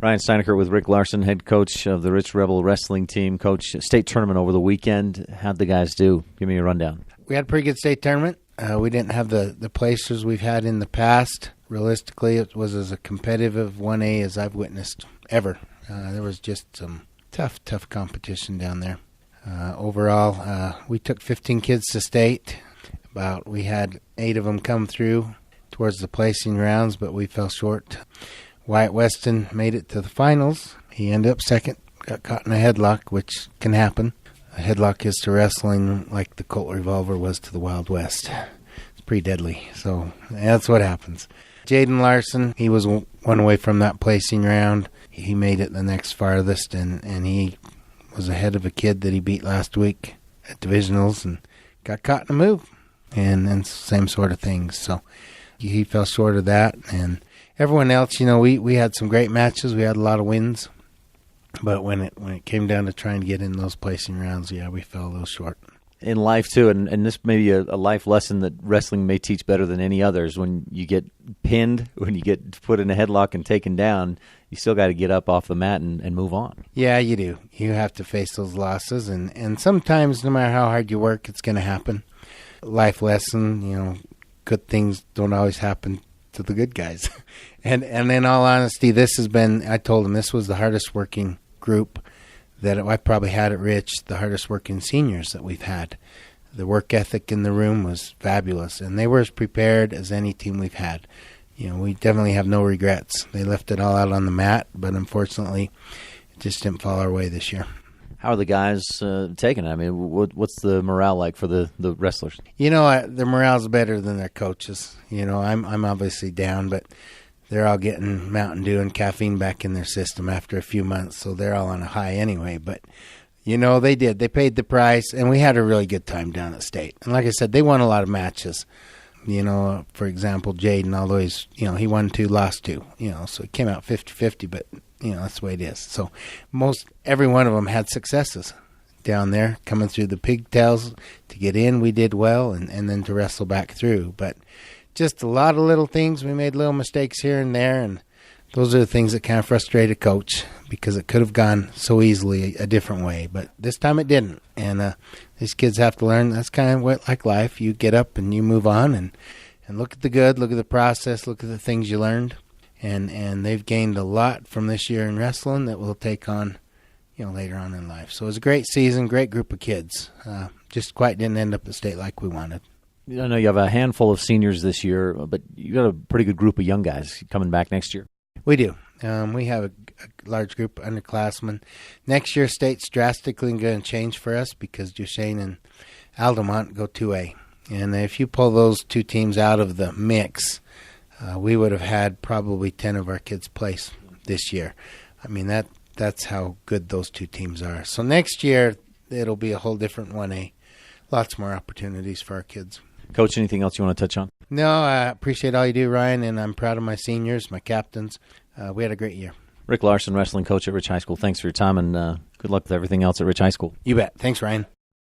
Ryan Steinecker with Rick Larsen, head coach of the Rich Rebel wrestling team. Coach, state tournament over the weekend. How'd the guys do? Give me a rundown. We had a pretty good state tournament. We didn't have the placers we've had in the past. Realistically, it was as a competitive 1A as I've witnessed ever. There was just some tough competition down there. Overall, we took 15 kids to state. We had 8 of them come through towards the placing rounds, but we fell short. Wyatt Weston made it to the finals. He ended up second, got caught in a headlock, which can happen. A headlock is to wrestling like the Colt Revolver was to the Wild West. It's pretty deadly, so that's what happens. Jaden Larsen, he was one away from that placing round. He made it the next farthest, and he was ahead of a kid that he beat last week at divisionals and got caught in a move, and same sort of things. So he fell short of that, and everyone else, we had some great matches. We had a lot of wins, but when it came down to trying to get in those placing rounds, we fell a little short. In life, too, and this may be a life lesson that wrestling may teach better than any others. When you get pinned, when you get put in a headlock and taken down, you still got to get up off the mat and move on. Yeah, you do. You have to face those losses, and sometimes, no matter how hard you work, it's going to happen. Life lesson, good things don't always happen to the good guys. and in all honesty, I told them this was the hardest working group that I probably had at Rich, the hardest working seniors that we've had. The work ethic in the room was fabulous, and they were as prepared as any team we've had. We definitely have no regrets. They left it all out on the mat, but unfortunately, it just didn't fall our way this year. How are the guys taking it? I mean, what's the morale like for the wrestlers? Their morale's better than their coaches. I'm obviously down, but they're all getting Mountain Dew and caffeine back in their system after a few months, so they're all on a high anyway. But, they did. They paid the price, and we had a really good time down at state. And like I said, they won a lot of matches. For example, Jaden, although he won 2, lost 2, so it came out 50-50, but, that's the way it is. So every one of them had successes down there, coming through the pigtails to get in. We did well, and then to wrestle back through. But just a lot of little things. We made little mistakes here and there, and those are the things that kind of frustrate a coach because it could have gone so easily a different way. But this time it didn't, and these kids have to learn that's kind of like life. You get up and you move on and look at the good, look at the process, look at the things you learned, and they've gained a lot from this year in wrestling that we'll take on later on in life. So it was a great season, great group of kids. Just quite didn't end up at state like we wanted. I know you have a handful of seniors this year, but you got a pretty good group of young guys coming back next year. We do. We have a large group of underclassmen. Next year, state's drastically going to change for us because Duchesne and Altamont go 2A. And if you pull those two teams out of the mix, we would have had probably 10 of our kids place this year. I mean, that's how good those two teams are. So next year, it'll be a whole different 1A. Lots more opportunities for our kids. Coach, anything else you want to touch on? No, I appreciate all you do, Ryan, and I'm proud of my seniors, my captains. We had a great year. Rick Larsen, wrestling coach at Rich High School. Thanks for your time, and good luck with everything else at Rich High School. You bet. Thanks, Ryan.